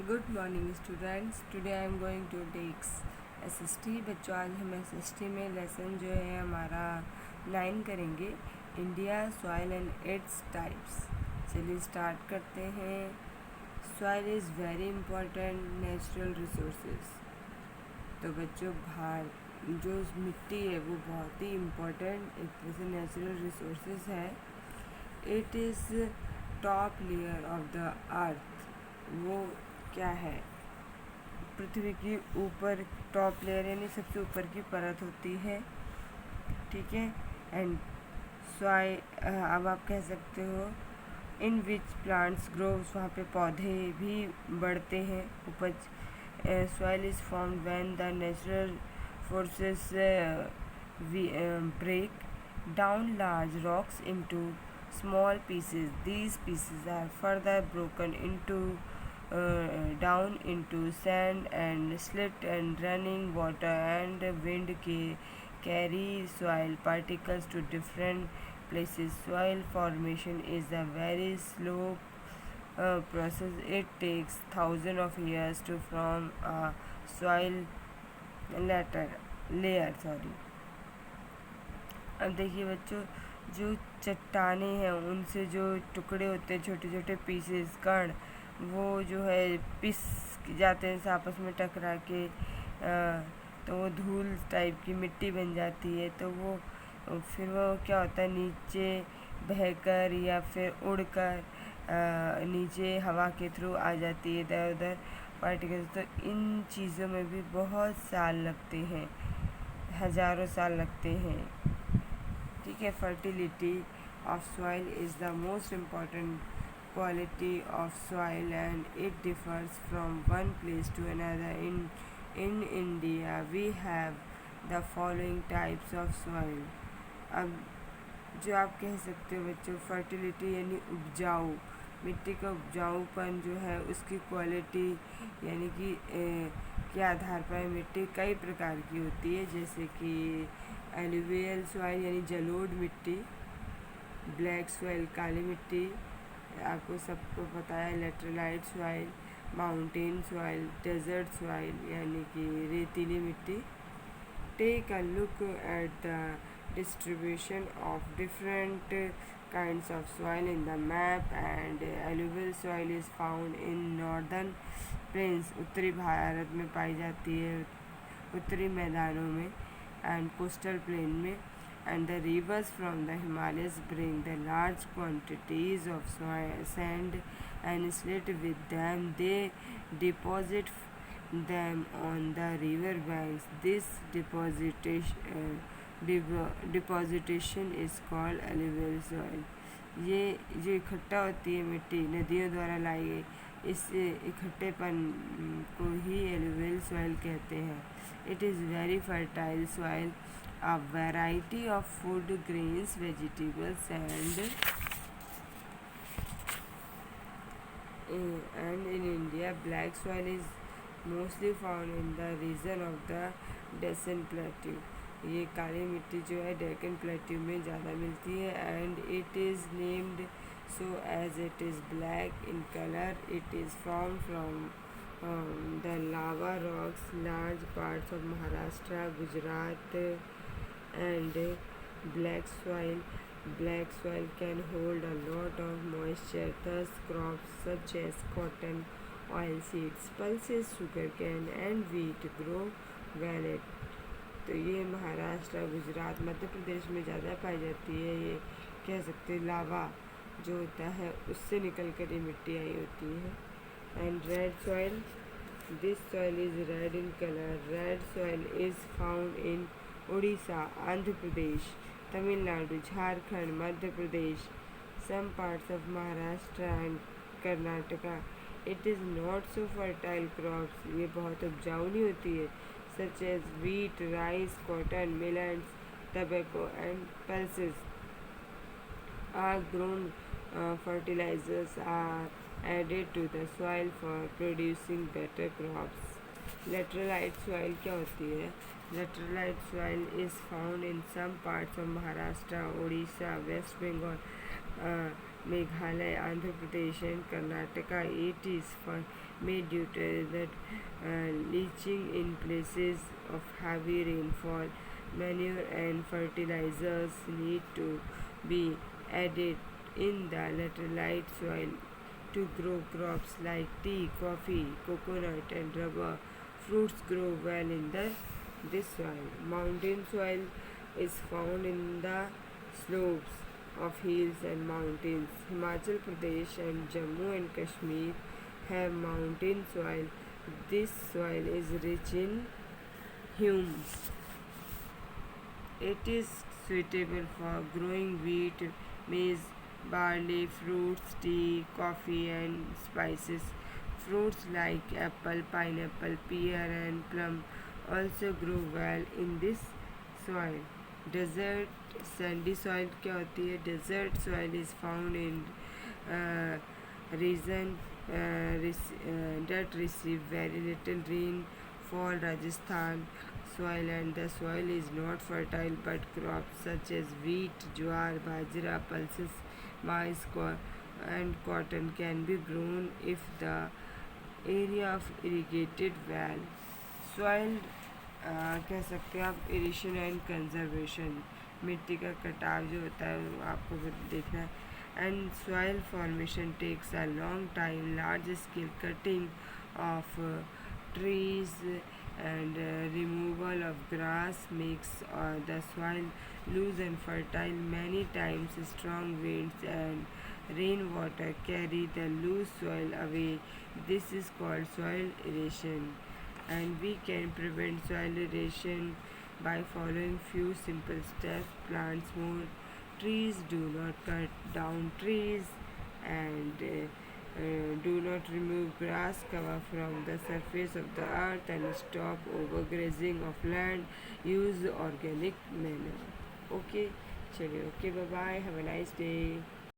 Good morning students. Today I am going to takes SST. बच्चों, आज हम SST में लेसन जो है हमारा 9 करेंगे, India soil and its types. चलिए स्टार्ट करते हैं। Soil is very important natural resources. तो बच्चों, जो मिट्टी है वो बहुत ही इम्पोर्टेंट एक तरह से नेचुरल रिसोर्सेज है। It is top layer of the earth. वो क्या है? पृथ्वी की ऊपर टॉप लेयर यानी सबसे ऊपर की परत होती है, ठीक है। एंड सॉइल, अब आप कह सकते हो इन विच प्लांट्स ग्रोव्स, वहाँ पे पौधे भी बढ़ते हैं, उपज। Soil is formed when the natural forces break down large rocks into small pieces. These pieces are further broken down into sand and slit, and running water and wind carry soil particles to different places. Soil formation is a very slow process. It takes thousands of years to form a soil layer. अब देखिए बच्चों, जो चट्टानें हैं उनसे जो टुकड़े होते हैं, छोटे छोटे पीसेस, कण, वो जो है पिस जाते हैं आपस में टकरा के, तो वो धूल टाइप की मिट्टी बन जाती है। तो वो फिर वो क्या होता है, नीचे बहकर या फिर उड़कर नीचे हवा के थ्रू आ जाती है इधर उधर पार्टिकल्स। तो इन चीज़ों में भी बहुत साल लगते हैं, हज़ारों साल लगते हैं, ठीक है। Fertility of soil is the most important quality of soil, and it differs from one place to another. In India we have the following types of soil. अब जो आप कह सकते हो बच्चों, फर्टिलिटी यानी उपजाऊ, मिट्टी का उपजाऊपन जो है उसकी क्वालिटी यानी कि के आधार पर मिट्टी कई प्रकार की होती है, जैसे कि एलुवियल सॉइल यानी जलोढ़ मिट्टी, ब्लैक सॉइल काली मिट्टी, आपको सबको पता है, laterite soil, mountain soil, desert soil यानी कि रेतीली मिट्टी। Take a look at the distribution of different kinds of soil in the map, and alluvial soil is found in northern plains, उत्तरी भारत में पाई जाती है, उत्तरी मैदानों में, and coastal plain में, and the rivers from the Himalayas bring the large quantities of sand and slit. With them they deposit them on the river banks. This depositation is called alluvial soil. ये जो इकट्ठा होती है मिट्टी नदियों द्वारा लाई गई, इस इकट्ठेपन को ही एलुवियल सॉइल कहते हैं। It is very fertile soil, a variety of food grains, vegetables, and in India black soil is mostly found in the region of the Deccan Plateau. ये काली मिट्टी जो है डेक्कन प्लेट्यू में ज़्यादा मिलती है, and it is named so as it is black in color. It is formed from the lava rocks. Large parts of Maharashtra, Gujarat, and black soil can hold a lot of moisture. Thus crops such as cotton, oilseeds, pulses, sugarcane, and wheat grow well at. तो ये महाराष्ट्र, गुजरात, मध्य प्रदेश में ज़्यादा पाई जाती है। ये कह सकते हैं लावा जो होता है उससे निकल कर ये मिट्टी आई होती है। And red soil, this soil is red in colour. Red soil is found in Orissa, Andhra Pradesh, Tamil Nadu, Jharkhand, Madhya Pradesh, some parts of Maharashtra and Karnataka. It is not so fertile crops. ये बहुत उपजाऊ नहीं होती है, such as wheat, rice, cotton, millets, tobacco, and pulses are grown. Fertilizers are added to the soil for producing better crops. Laterite soil क्या होती है? Laterite soil is found in some parts of Maharashtra, Odisha, West Bengal, Meghalaya, Andhra Pradesh, and Karnataka. It is made due to that leaching in places of heavy rainfall. Manure and fertilizers need to be added in the laterite soil to grow crops like tea, coffee, coconut, and rubber. Fruits grow well in this soil. Mountain soil is found in the slopes of hills and mountains. Himachal Pradesh and Jammu and Kashmir have mountain soil. This soil is rich in humus. It is suitable for growing wheat, maize, barley, fruits, tea, coffee, and spices. Fruits like apple, pineapple, pear, and plum also grow well in this soil. Desert sandy soil क्या होती है? Desert soil is found in uh, region that receive very little rain for Rajasthan soil, and the soil is not fertile, but crops such as wheat, jowar, bajra, pulses, maize, and cotton can be grown if the area of irrigated well. Soil कह सकते हैं आप irrigation and conservation, मिट्टी का कटाव जो होता है वो आपको देखना है. And soil formation takes a long time. Large scale cutting of trees and removal of grass makes the soil loose and fertile. Many times strong winds and rainwater carry the loose soil away. This is called soil erosion, and we can prevent soil erosion by following few simple steps. Plants more trees, do not cut down trees, and do not remove grass cover from the surface of the earth, and stop overgrazing of land. Use organic manure. Okay, चलिए, okay, bye bye, have a nice day.